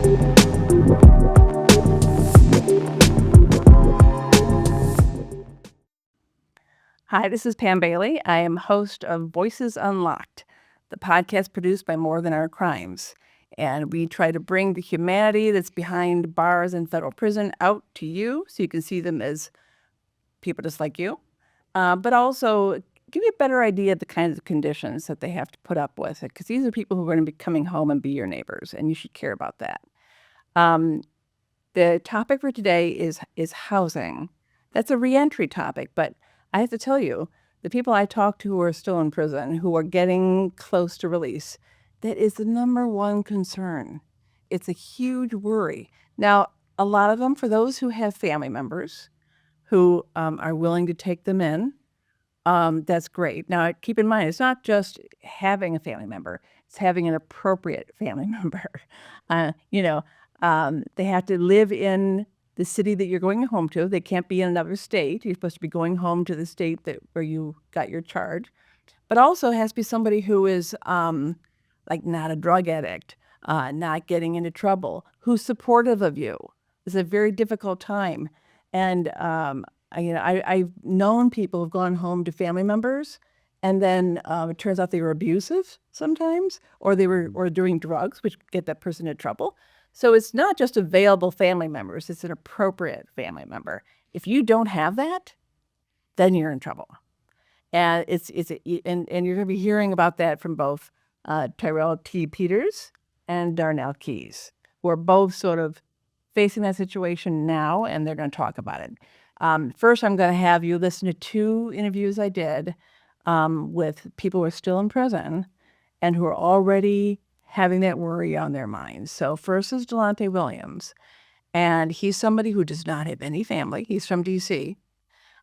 Hi, this is Pam Bailey. I am host of Voices Unlocked, the podcast produced by More Than Our Crimes. And we try to bring the humanity that's behind bars and federal prison out to you so you can see them as people just like you, but also give you a better idea of the kinds of conditions that they have to put up with. Because these are people who are going to be coming home and be your neighbors, and you should care about that. Um, the topic for today is housing. That's a reentry topic, but I have to tell you, the people I talk to who are still in prison, who are getting close to release, that is the number one concern. It's a huge worry. Now, a lot of them, for those who have family members who are willing to take them in, that's great. Now, keep in mind, it's not just having a family member; it's having an appropriate family member. You know, they have to live in the city that you're going home to. They can't be in another state. You're supposed to be going home to the state where you got your charge, but also has to be somebody who is like not a drug addict, not getting into trouble, who's supportive of you. It's a very difficult time, and I've known people who've gone home to family members, and then it turns out they were abusive sometimes, or they were or doing drugs, which get that person in trouble. So it's not just available family members; it's an appropriate family member. If you don't have that, then you're in trouble. And and you're going to be hearing about that from both Tyrell T. Peters and Darnell Keys, who are both sort of facing that situation now, and they're going to talk about it. First, I'm going to have you listen to two interviews I did with people who are still in prison and who are already having that worry on their minds. So first is Delonte Williams, and he's somebody who does not have any family. He's from D.C.,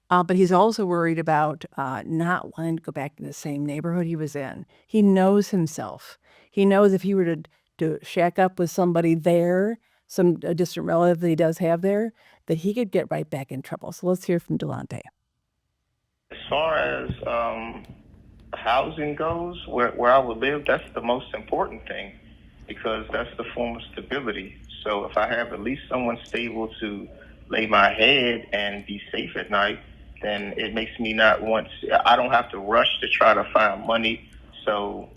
but he's also worried about not wanting to go back to the same neighborhood he was in. He knows himself. He knows if he were to shack up with somebody there, a distant relative that he does have there, that he could get right back in trouble. So let's hear from Delonte. As far as housing goes, where I would live, that's the most important thing because that's the form of stability. So if I have at least someone stable to lay my head and be safe at night, then it makes me not want I don't have to rush to try to find money. So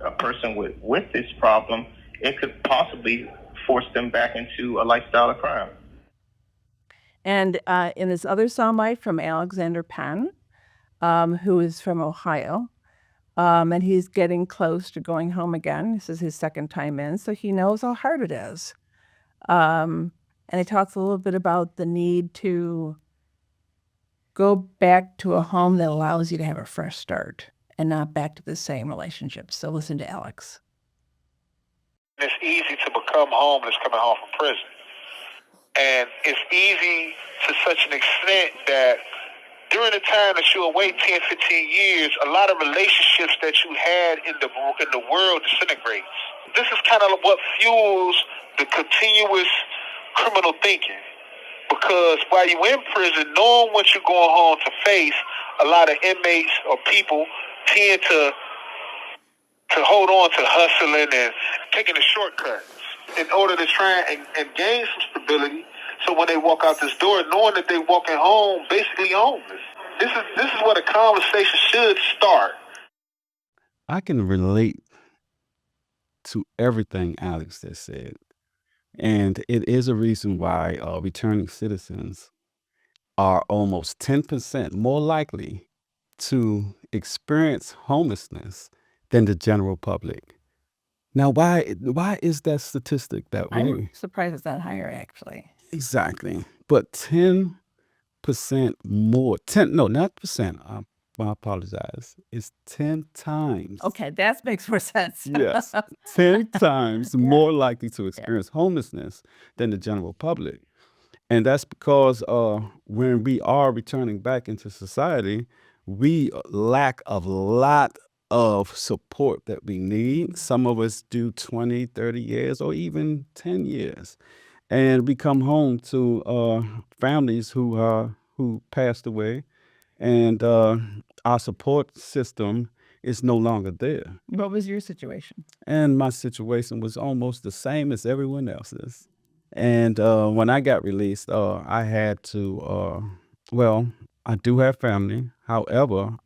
a person with this problem, it could possibly force them back into a lifestyle of crime. And in this other soundbite from Alexander Penn, who is from Ohio, and he's getting close to going home again. This is his second time in, so he knows how hard it is. And he talks a little bit about the need to go back to a home that allows you to have a fresh start and not back to the same relationship. So listen to Alex. It's easy to become homeless coming home from prison. And it's easy to such an extent that during the time that you're away 10, 15 years, a lot of relationships that you had in the world disintegrates. This is kind of what fuels the continuous criminal thinking. Because while you're in prison, knowing what you're going home to face, a lot of inmates or people tend to hold on to hustling and taking the shortcuts in order to try and gain some stability. So when they walk out this door, knowing that they're walking home, basically homeless. This is where the conversation should start. I can relate to everything Alex just said. And it is a reason why returning citizens are almost 10% more likely to experience homelessness than the general public. Now, why is that statistic that way? I'm surprised it's not higher, actually. Exactly. But 10% more, 10, no, not percent. I apologize. It's 10 times. Okay, that makes more sense. Yes, 10 times more likely to experience homelessness than the general public. And that's because when we are returning back into society, we lack a lot of support that we need. Some of us do 20, 30 years or even 10 years. And we come home to families who passed away. And our support system it's no longer there. What was your situation? And my situation was almost the same as everyone else's. And when I got released, I had to, well, I do have family. However,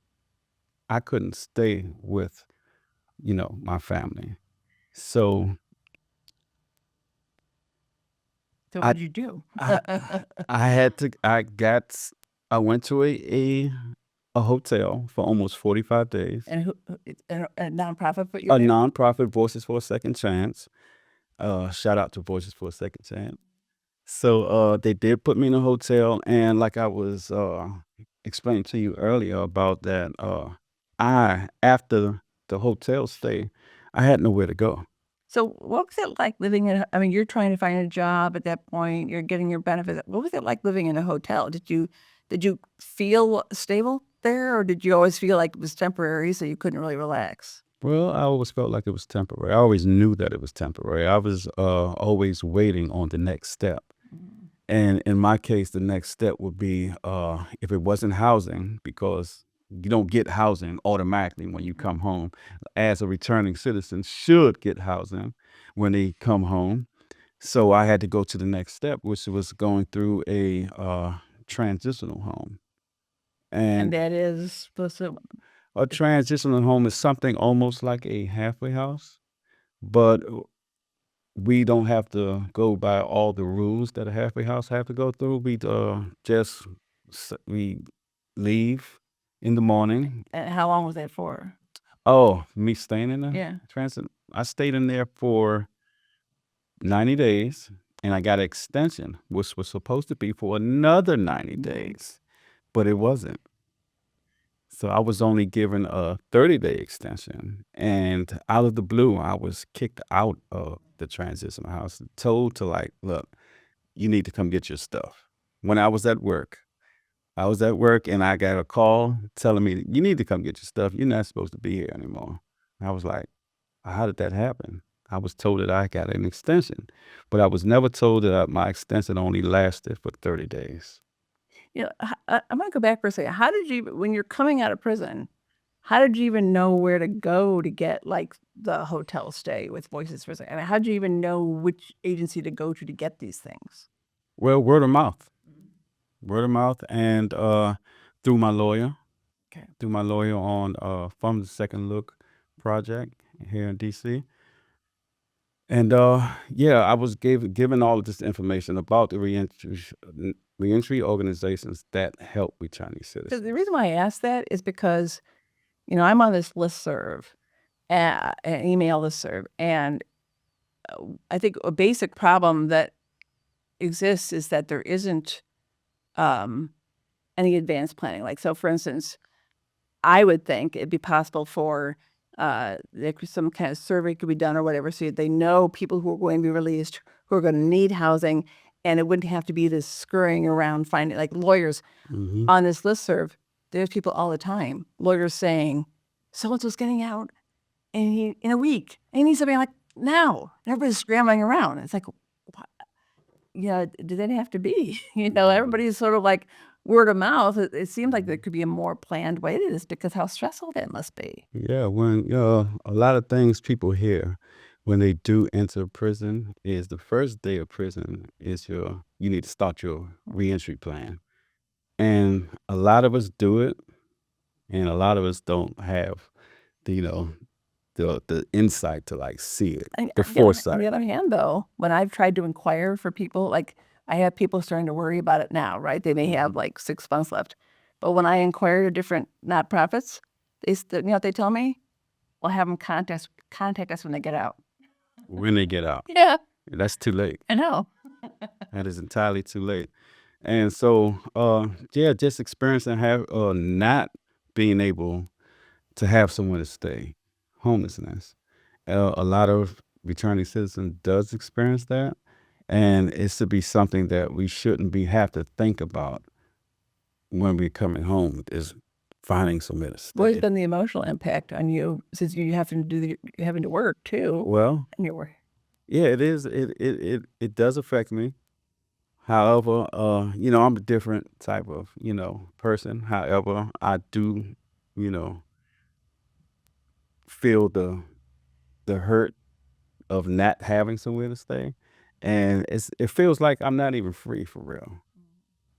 I couldn't stay with, my family. So So I, what'd you do? I, I had to, I went to a hotel for almost 45 days, And it's a nonprofit put you a there? nonprofit, Voices for a Second Chance. Shout out to Voices for a Second Chance. So they did put me in a hotel, and like I was explaining to you earlier about that, I after the hotel stay, I had nowhere to go. So what was it like living in I mean, you're trying to find a job at that point, you're getting your benefits. What was it like living in a hotel? Did you feel stable there, or did you always feel like it was temporary so you couldn't really relax? Well, I always felt like it was temporary. I always knew that it was temporary. I was always waiting on the next step. Mm. And in my case, the next step would be if it wasn't housing, because you don't get housing automatically when you come home. As a returning citizen, should get housing when they come home. So I had to go to the next step, which was going through a transitional home. And And that is supposed to a transitional home is something almost like a halfway house, but we don't have to go by all the rules that a halfway house have to go through. We leave in the morning. and how long was that for? Oh, me staying in the Yeah. transit. I stayed in there for 90 days, and I got an extension, which was supposed to be for another 90 days, but it wasn't. So I was only given a 30-day extension, and out of the blue, I was kicked out of the transitional house, told to like, look, you need to come get your stuff. When I was at work and I got a call telling me, you need to come get your stuff. You're not supposed to be here anymore. I was like, how did that happen? I was told that I got an extension, but I was never told that my extension only lasted for 30 days. I'm gonna go back for a second. How did you when you're coming out of prison, how did you even know where to go to get, like, the hotel stay with Voices for a Second? I mean, how did you even know which agency to go to get these things? Well, word of mouth, and through my lawyer, Okay. through my lawyer on From the Second Look project here in DC. And yeah, I was given all of this information about the reentry organizations that help returning So citizens. the reason why I asked that is because, I'm on this listserv, an email listserv, and I think a basic problem that exists is that there isn't any advanced planning. Like, so for instance, I would think it'd be possible for some kind of survey could be done or whatever, so they know people who are going to be released, who are going to need housing, and it wouldn't have to be this scurrying around finding like lawyers Hmm. on this listserv. There's people all the time, lawyers saying, so and so's getting out in a week, and he needs something like now. And everybody's scrambling around. It's like, did that have to be? Everybody's sort of like word of mouth. It seems like there could be a more planned way to this because how stressful that must be. Yeah, when a lot of things people hear when they do enter prison is the first day of prison is you need to start your reentry plan. And a lot of us do it, and a lot of us don't have the, the insight to like see it, And the on the other foresight. hand, though, when I've tried to inquire for people, like I have people starting to worry about it now, right? They may have like 6 months left, but when I inquire to different nonprofits, you know what they tell me? We'll have them contact us when they get out. When they get out. Yeah, That's too late. I know. That is entirely too late. And so, yeah, just experiencing not being able to have somewhere to stay, homelessness. A lot of returning citizens does experience that, and it's to be something that we shouldn't have to think about when we're coming home is finding somewhere to What has stay. been the emotional impact on you since you having to you're having to work too, Well, and you're working? yeah, it is. It does affect me. However, I'm a different type of, person. However, I do, you know, feel the hurt of not having somewhere to stay, and it feels like I'm not even free for real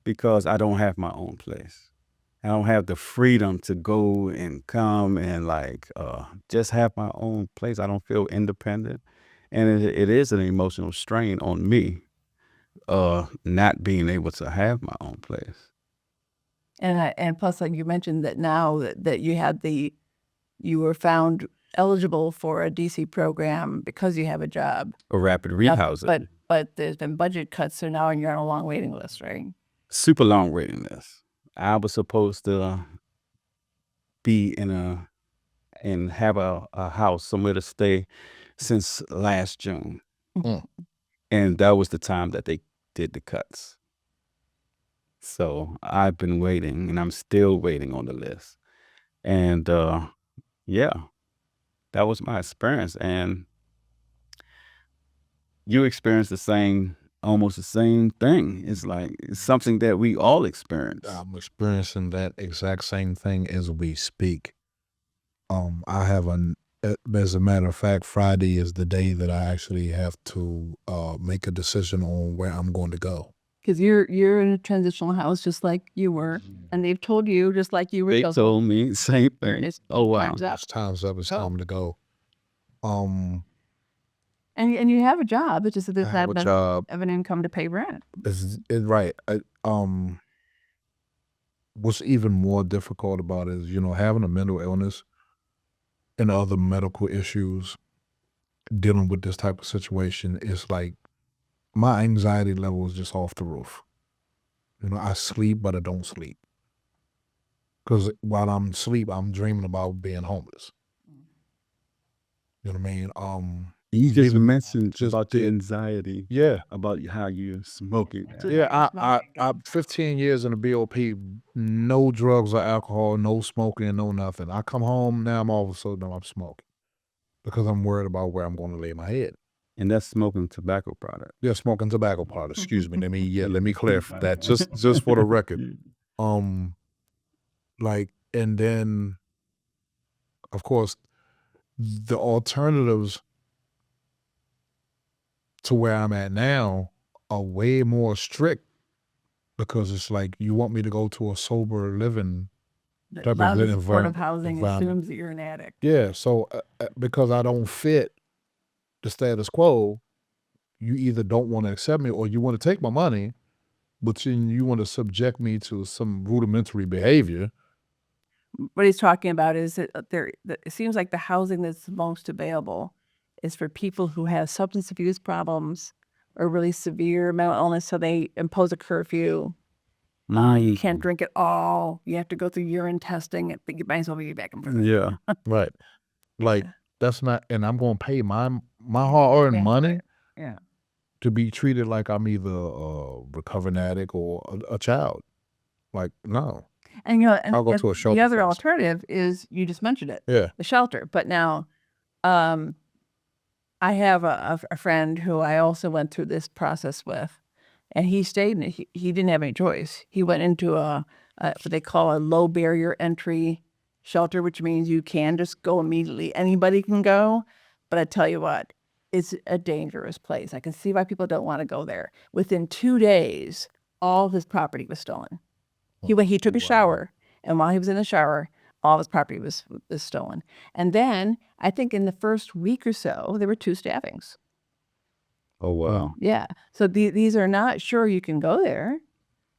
because I don't have my own place. I don't have the freedom to go and come and like just have my own place. I don't feel independent, and it is an emotional strain on me not being able to have my own place. And plus, like you mentioned that now that you were found eligible for a DC program because you have a job. A rapid Now, rehousing. but there's been budget cuts, so now you're on a long waiting list, right? Super long waiting list. I was supposed to be and have a house somewhere to stay since last June. Mm. And that was the time that they did the cuts. So I've been waiting and I'm still waiting on the list. And yeah, that was my experience. And you experienced almost the same thing. It's like it's something that we all experience. I'm experiencing that exact same thing as we speak. I have as a matter of fact, Friday is the day that I actually have to make a decision on where I'm going to go. Because you're in a transitional house just like you were, and they've told you just like you were. They told me the same thing. It's Oh wow. time's up. It's time's up. It's time to go. And you have a job. It's just that I there's have not a enough job. of an income to pay rent. Right. What's even more difficult about it is, having a mental illness and other medical issues, dealing with this type of situation is like my anxiety level is just off the roof. I sleep, but I don't sleep. Because while I'm asleep, I'm dreaming about being homeless. You know what I mean? You just even- mentioned just about the did- anxiety, Yeah. about how you're smoking. Yeah, I 15 years in the BOP, no drugs or alcohol, no smoking, no nothing. I come home, now I'm all of a sudden I'm smoking because I'm worried about where I'm going to lay my head. And that's smoking tobacco product. Yeah, smoking tobacco product. Excuse me. Let me clarify that just for the record. And then, of course, the alternatives to where I'm at now are way more strict because it's like you want me to go to a sober living type of Lousy living supportive housing environment. assumes that you're an addict. Yeah, so because I don't fit the status quo, you either don't want to accept me or you want to take my money, but then you want to subject me to some rudimentary behavior. What he's talking about is that it seems like the housing that's most available is for people who have substance abuse problems or really severe mental illness. So they impose a curfew. You can't drink at all. You have to go through urine testing, but you might as well be back in prison. Yeah. Right. Like that's not, and I'm going to pay my hard-earned money Yeah. to be treated like I'm either a recovering addict or a child. Like, no. And I'll go to a shelter the other first. alternative is you just mentioned it. Yeah. The shelter. But now, I have a friend who I also went through this process with, and he stayed. He didn't have any choice. He went into what they call a low barrier entry shelter, which means you can just go immediately. Anybody can go, but I tell you what, it's a dangerous place. I can see why people don't want to go there. Within 2 days, all of his property was stolen. He took a shower, and while he was in the shower, all of his property was stolen. And then I think in the first week or so, there were 2 stabbings. Oh wow. Yeah. So these are not sure you can go there,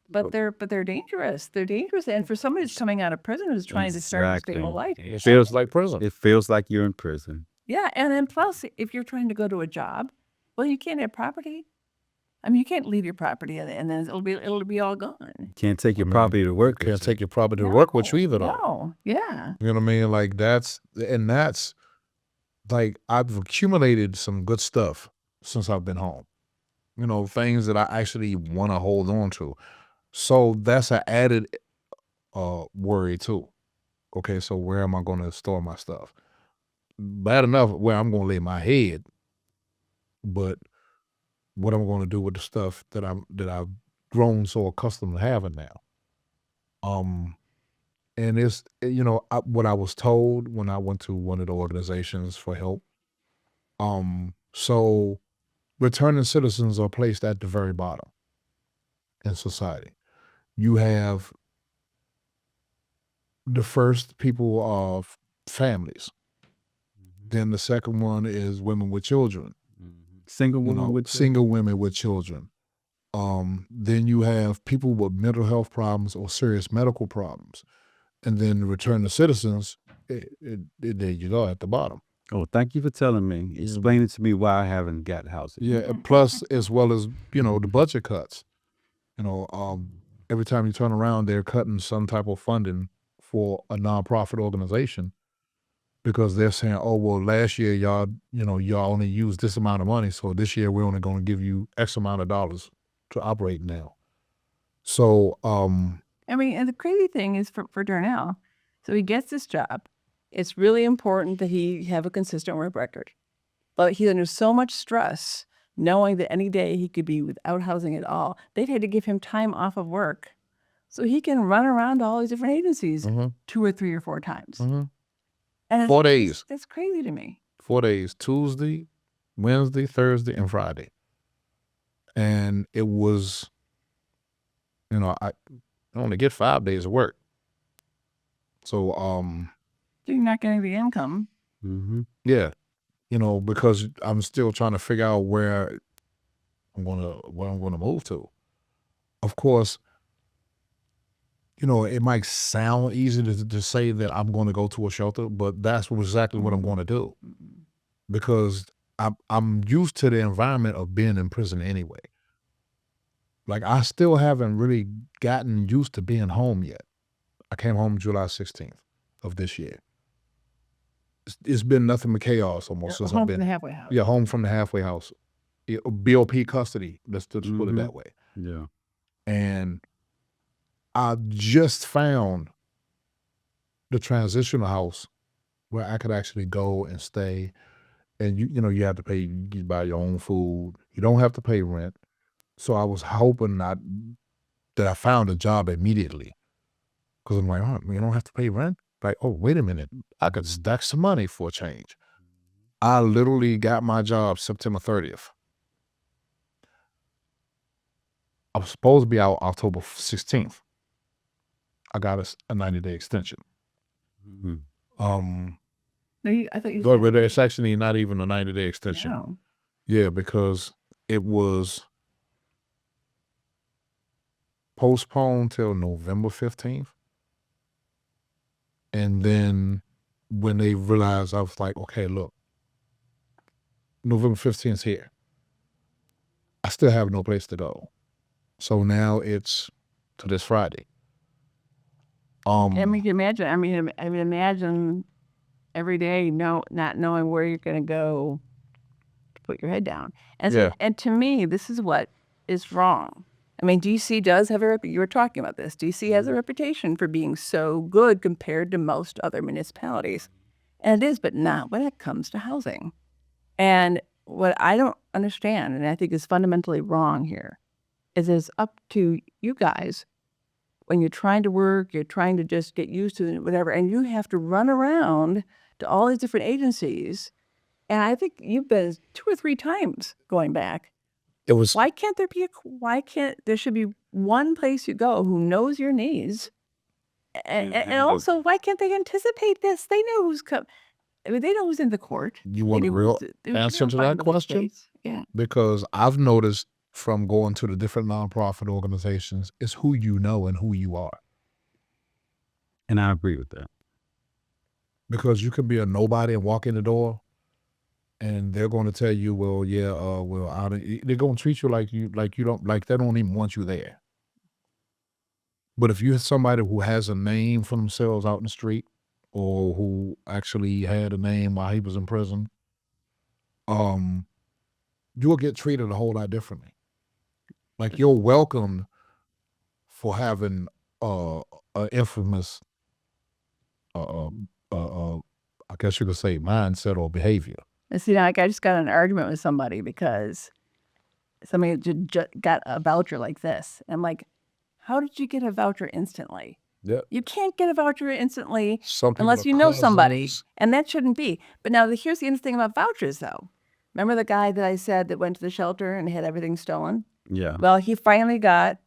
but they're dangerous. They're dangerous. And for somebody who's coming out of prison who's trying to start a stable life, It feels like prison. It feels like you're in prison. yeah. And then plus, if you're trying to go to a job, well, you can't have property. I mean, you can't leave your property and then it'll be all gone. Can't take your property to work. Can't take your property to work with you either, though. No. Yeah. You know what I mean? Like that's like I've accumulated some good stuff since I've been home. Things that I actually want to hold on to. So that's an added worry too. Okay, so where am I going to store my stuff? Bad enough where I'm going to lay my head, but what I'm going to do with the stuff that I've grown so accustomed to having now. And it's, what I was told when I went to one of the organizations for help. So returning citizens are placed at the very bottom in society. You have the first people of families. Then the second one is women with children. Single women with single women with children. Then you have people with mental health problems or serious medical problems. And then return to citizens, there you go at the bottom. Oh, thank you for telling me. Explaining to me why I haven't got housing. Yeah, plus as well as, the budget cuts. Every time you turn around, they're cutting some type of funding for a nonprofit organization because they're saying, oh, well, last year y'all only used this amount of money, so this year we're only going to give you X amount of dollars to operate now. So, I mean, and the crazy thing is for Darnell, so he gets this job. It's really important that he have a consistent work record. But he's under so much stress knowing that any day he could be without housing at all. They've had to give him time off of work so he can run around to all these different agencies 2 or 3 or 4 times. And 4 days. That's crazy to me. 4 days, Tuesday, Wednesday, Thursday, and Friday. And it was, I only get 5 days of work. So, So you're not getting the income. Yeah, because I'm still trying to figure out where I'm gonna move to. Of course, it might sound easy to say that I'm going to go to a shelter, but that's exactly what I'm going to do, because I'm used to the environment of being in prison anyway. Like, I still haven't really gotten used to being home yet. I came home July 16th of this year. It's been nothing but chaos almost since Home I've from been. the halfway house. Yeah, home from the halfway house. BOP custody, let's just put it that way. Yeah. And I just found the transitional house where I could actually go and stay. And you have to pay, you buy your own food. You don't have to pay rent. So I was hoping that I found a job immediately. Because I'm like, oh, you don't have to pay rent? Like, oh, wait a minute. I could stack some money for a change. I literally got my job September 30th. I was supposed to be out October 16th. I got a 90-day extension. No, I thought you But it's actually not even a 90-day extension. No. Yeah, because it was postponed till November 15th. And then when they realized, I was like, okay, look, November 15th is here. I still have no place to go. So now it's to this Friday. I mean, you imagine. I mean, imagine every day not knowing where you're going to go to put your head down. And so, Yeah. and to me, this is what is wrong. I mean, DC does have you were talking about this. DC has a reputation for being so good compared to most other municipalities. And it is, but not when it comes to housing. And what I don't understand, and I think is fundamentally wrong here, is it's up to you guys when you're trying to work, you're trying to just get used to it, whatever, and you have to run around to all these different agencies. And I think you've been 2 or 3 times going back. It was Why can't there should be one place you go who knows your needs? And also, why can't they anticipate this? They know who's come. I mean, they know who's in the court. You want They a know real who's answer to filing that the question? case. Yeah. Because I've noticed from going to the different nonprofit organizations, it's who you know and who you are. And I agree with that. Because you could be a nobody and walk in the door, and they're going to tell you, well, yeah, they're going to treat you like you don't, like they don't even want you there. But if you're somebody who has a name for themselves out in the street, or who actually had a name while he was in prison, you'll get treated a whole lot differently. Like, you're welcomed for having an infamous, I guess you could say, mindset or behavior. And see, now, like, I just got in an argument with somebody because somebody got a voucher like this. And I'm like, how did you get a voucher instantly? Yep. You can't get a voucher instantly Some people unless are you know somebody, cousins. and that shouldn't be. But now here's the interesting thing about vouchers, though. Remember the guy that I said that went to the shelter and had everything stolen? Yeah. Well, he finally got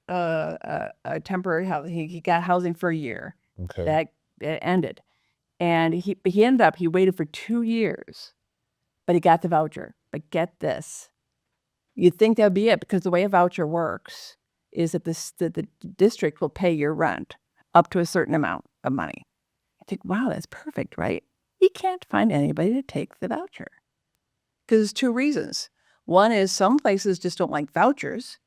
a temporary housing. He got housing for a year. Okay. That ended, and he waited for 2 years, but he got the voucher. But get this, you'd think that'd be it, because the way a voucher works is that the district will pay your rent up to a certain amount of money. I think, wow, that's perfect, right? He can't find anybody to take the voucher because there's 2 reasons. One is some places just don't like vouchers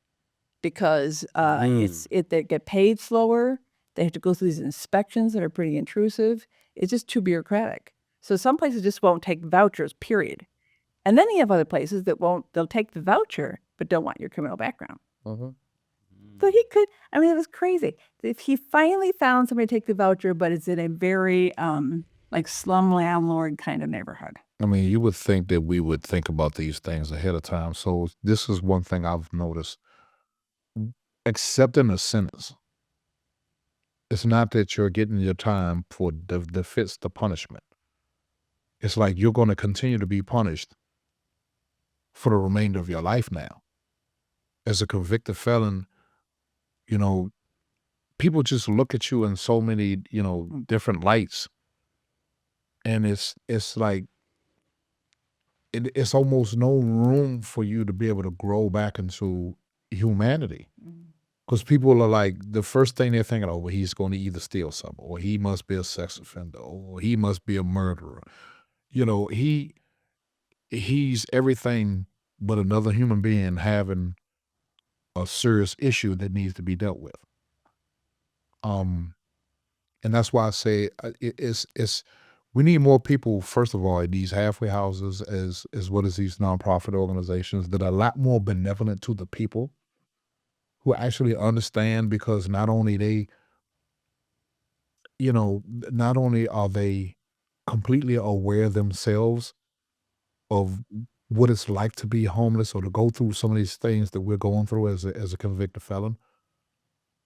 because they get paid slower. They have to go through these inspections that are pretty intrusive. It's just too bureaucratic. So some places just won't take vouchers, period. And then you have other places that won't. They'll take the voucher but don't want your criminal background. So he could. I mean, it was crazy. If he finally found somebody to take the voucher, but it's in a very like slum landlord kind of neighborhood. I mean, you would think that we would think about these things ahead of time. So this is one thing I've noticed. Accepting a sentence. It's not that you're getting your time for the fits the punishment. It's like you're going to continue to be punished for the remainder of your life now. As a convicted felon, you know, people just look at you in so many, different lights. And it's like it's almost no room for you to be able to grow back into humanity. Because people are like, the first thing they're thinking, oh, well, he's going to either steal something, or he must be a sex offender, or he must be a murderer. He's everything but another human being having a serious issue that needs to be dealt with. And that's why I say it's we need more people, first of all, in these halfway houses as well as these nonprofit organizations that are a lot more benevolent to the people, who actually understand, because not only are they completely aware themselves of what it's like to be homeless or to go through some of these things that we're going through as a convicted felon.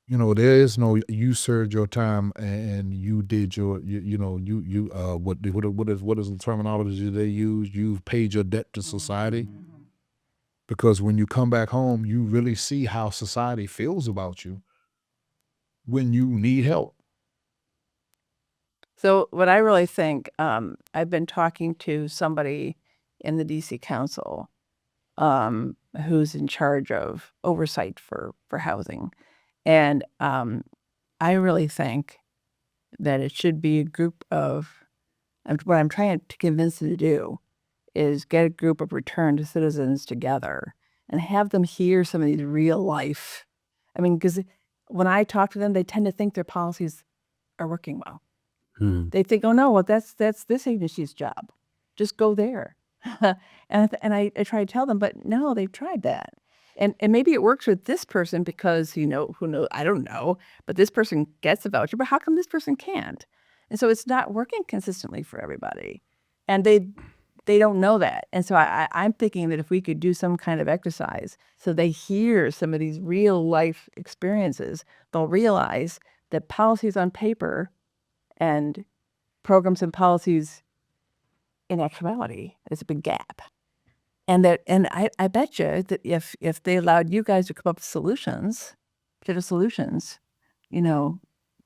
There is no you served your time and you did your what is the terminology they use? You've paid your debt to society. Because when you come back home, you really see how society feels about you when you need help. So what I really think, I've been talking to somebody in the DC Council who's in charge of oversight for housing. And I really think that it should be a group of, what I'm trying to convince them to do is get a group of returned citizens together and have them hear some of these real life. I mean, because when I talk to them, they tend to think their policies are working well. They think, oh no, well that's this agency's job. Just go there. and I try to tell them, but no, they've tried that. And maybe it works with this person because who knows, I don't know, but this person gets a voucher, but how come this person can't? And so it's not working consistently for everybody. And they don't know that. And so I'm thinking that if we could do some kind of exercise so they hear some of these real life experiences, they'll realize that policies on paper and programs and policies in actuality, there's a big gap. And I bet you that if they allowed you guys to come up with solutions,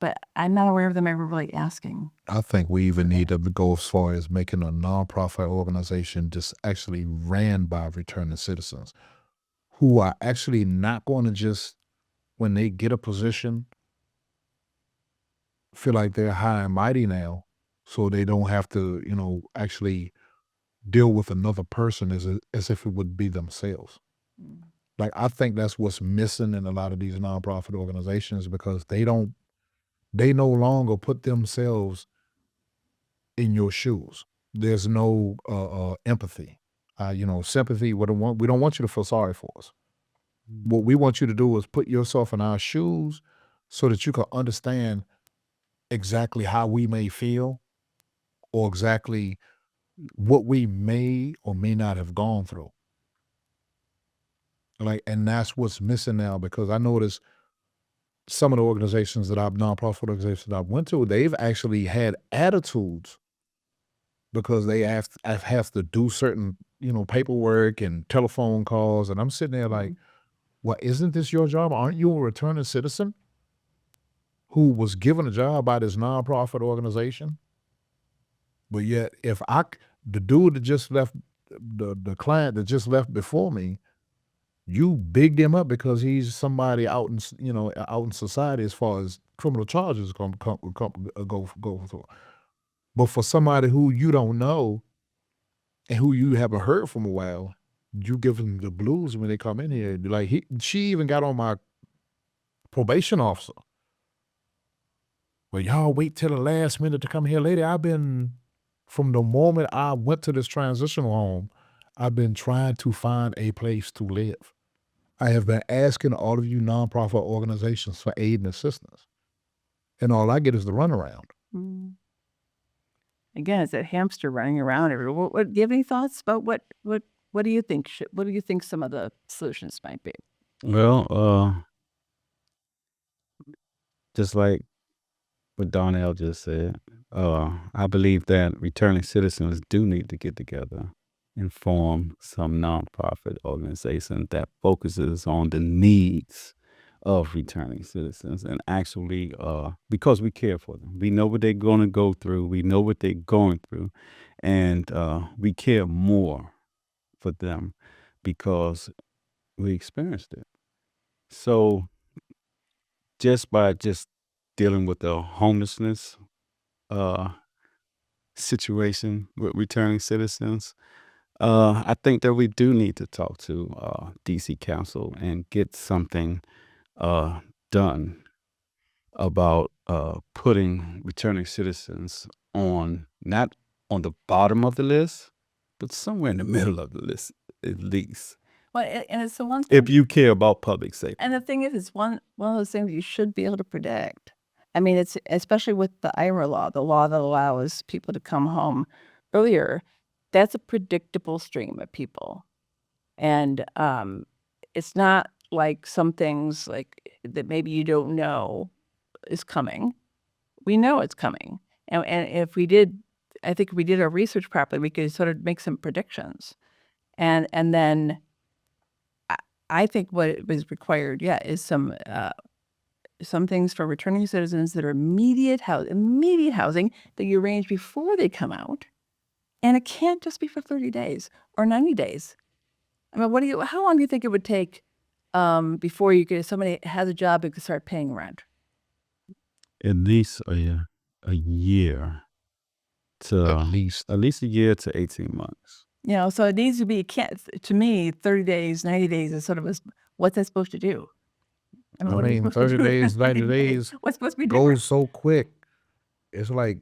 but I'm not aware of them ever really asking. I think we even need to go as far as making a nonprofit organization just actually ran by returning citizens who are actually not going to just, when they get a position, feel like they're high and mighty now, so they don't have to, actually deal with another person as if it would be themselves. Like, I think that's what's missing in a lot of these nonprofit organizations, because they no longer put themselves in your shoes. There's no empathy, sympathy. We don't want you to feel sorry for us. What we want you to do is put yourself in our shoes so that you can understand exactly how we may feel, or exactly what we may or may not have gone through. And that's what's missing now, because I notice some of the organizations that nonprofit organizations that I went to, they've actually had attitudes because they have to do certain, paperwork and telephone calls. And I'm sitting there like, well, isn't this your job? Aren't you a returning citizen who was given a job by this nonprofit organization? But yet, the dude that just left, the client that just left before me, you bigged him up because he's somebody out in society as far as criminal charges go through. But for somebody who you don't know and who you haven't heard from a while, you give them the blues when they come in here. Like she even got on my probation officer. Well, y'all wait till the last minute to come here later. From the moment I went to this transitional home, I've been trying to find a place to live. I have been asking all of you nonprofit organizations for aid and assistance. And all I get is the runaround. Again, it's that hamster running around everywhere. Do you have any thoughts about what do you think what do you think some of the solutions might be? Well, just like what Donnell just said, I believe that returning citizens do need to get together and form some nonprofit organization that focuses on the needs of returning citizens and actually, because we care for them. We know what they're going to go through. We know what they're going through. And we care more for them because we experienced it. So just by dealing with the homelessness situation with returning citizens, I think that we do need to talk to DC Council and get something done about putting returning citizens not on the bottom of the list, but somewhere in the middle of the list at least. Well, and it's the one thing, If you care about public safety. and the thing is, it's one of those things you should be able to predict. I mean, it's especially with the IRA law, the law that allows people to come home earlier. That's a predictable stream of people, and it's not like some things like that maybe you don't know is coming. We know it's coming, and if we did, I think if we did our research properly, we could sort of make some predictions, and then I think what was required, is some things for returning citizens that are immediate housing that you arrange before they come out, and it can't just be for 30 days or 90 days. I mean, how long do you think it would take before somebody has a job and can start paying rent? At least a year to at least a year to 18 months. So it needs to be, to me, 30 days, 90 days is sort of what's that supposed to do? What are you supposed to 30 do? Days, 90 days What's supposed to be different? goes so quick. It's like,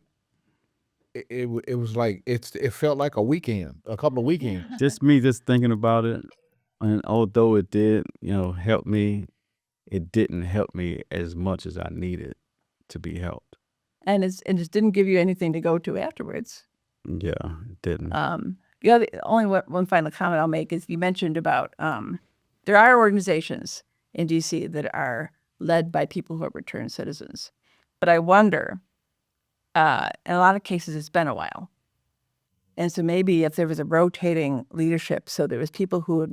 it was like, it felt like a couple of weekends. Just me thinking about it, and although it did, help me, it didn't help me as much as I needed to be helped. And it just didn't give you anything to go to afterwards. Yeah, it didn't. The only one final comment I'll make is you mentioned about there are organizations in DC that are led by people who are returned citizens. But I wonder, in a lot of cases, it's been a while. And so maybe if there was a rotating leadership, so there was people who were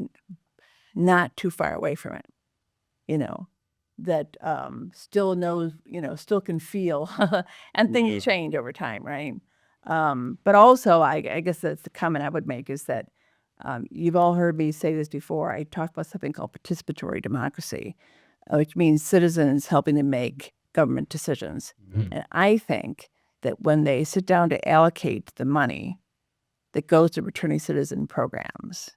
not too far away from it, that still knows, still can feel, and things change over time, right? But also, I guess that's the comment I would make is that you've all heard me say this before. I talked about something called participatory democracy, which means citizens helping to make government decisions. And I think that when they sit down to allocate the money that goes to returning citizen programs,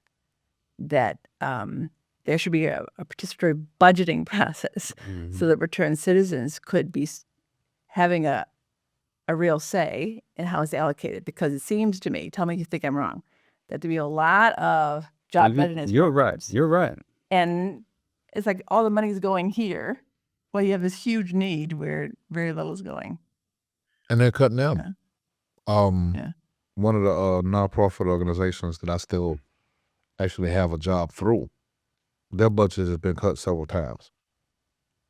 that there should be a participatory budgeting process so that returned citizens could be having a real say in how it's allocated. Because it seems to me, tell me if you think I'm wrong, that there be a lot of job readiness You're programs. right. You're right. And it's like all the money's going here. Well, you have this huge need where very little is going. And they're cutting down. Yeah. One of the nonprofit organizations that I still actually have a job through, their budget has been cut several times.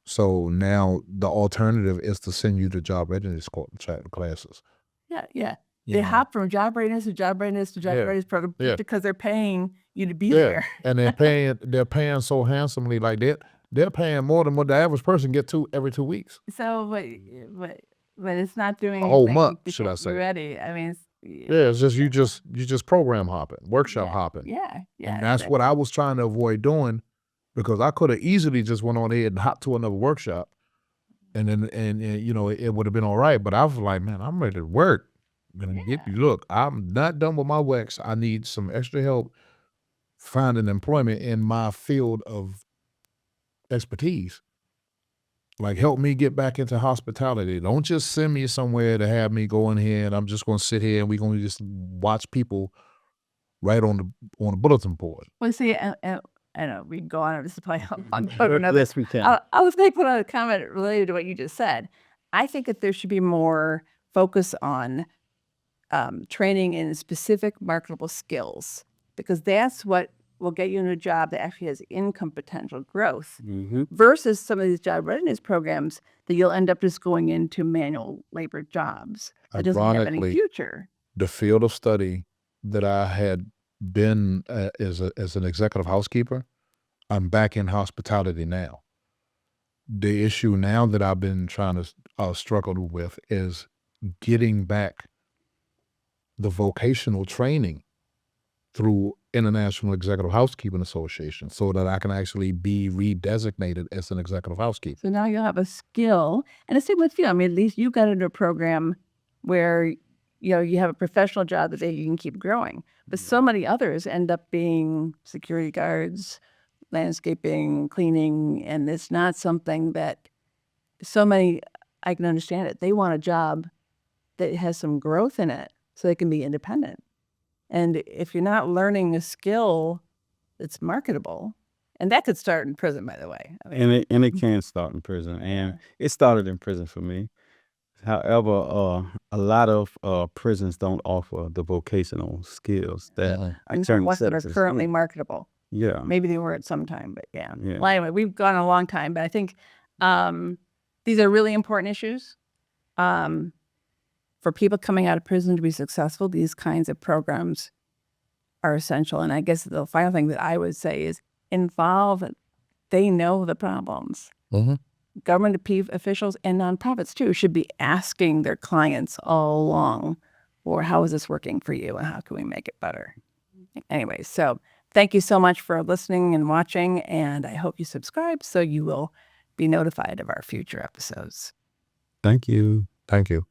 So now the alternative is to send you to job readiness classes. Yeah, yeah. You They know? hop from job readiness to job readiness to job Yeah, readiness program yeah. because they're paying you to be Yeah, there. and they're paying so handsomely, like they're paying more than what the average person get every 2 weeks. So, but it's not doing A whole anything month, to should I get you say. ready. I mean, Yeah, it's just you just program hopping, workshop hopping. yeah, And that's exactly. what I was trying to avoid doing, because I could have easily just went on ahead and hopped to another workshop, and then you know, it would have been all right. But I was like, man, I'm ready to work. Look, I'm not done with my wax. I need some extra help finding employment in my field of expertise. Like, help me get back into hospitality. Don't just send me somewhere to have me go in here and I'm just going to sit here and we're going to just watch people right on the bulletin board. Well, see, I know we can go on. This is probably another. Yes, we can. I was making a comment related to what you just said. I think that there should be more focus on training in specific marketable skills, because that's what will get you in a job that actually has income potential growth versus some of these job readiness programs that you'll end up just going into manual labor jobs that doesn't have any Ironically, future. the field of study that I had been as an executive housekeeper, I'm back in hospitality now. The issue now that I've been trying to struggle with is getting back the vocational training through International Executive Housekeeping Association so that I can actually be redesignated as an executive housekeeper. So now you'll have a skill, and the same with you. I mean, at least you got into a program where you have a professional job that you can keep growing. But so many others end up being security guards, landscaping, cleaning, and it's not something that so many. I can understand it. They want a job that has some growth in it, so they can be independent. And if you're not learning a skill that's marketable, and that could start in prison, by the way. I mean, And it can start in prison, and it started in prison for me. However, a lot of prisons don't offer the vocational skills that attorney ones that are citizens currently need. marketable. Yeah. Maybe they were at some time, but yeah. Yeah. Well, anyway, we've gone a long time, but I think these are really important issues. For people coming out of prison to be successful, these kinds of programs are essential. And I guess the final thing that I would say is involve. They know the problems. Government officials and nonprofits too should be asking their clients all along, or how is this working for you and how can we make it better? Anyway, so thank you so much for listening and watching, and I hope you subscribe so you will be notified of our future episodes. Thank you. Thank you.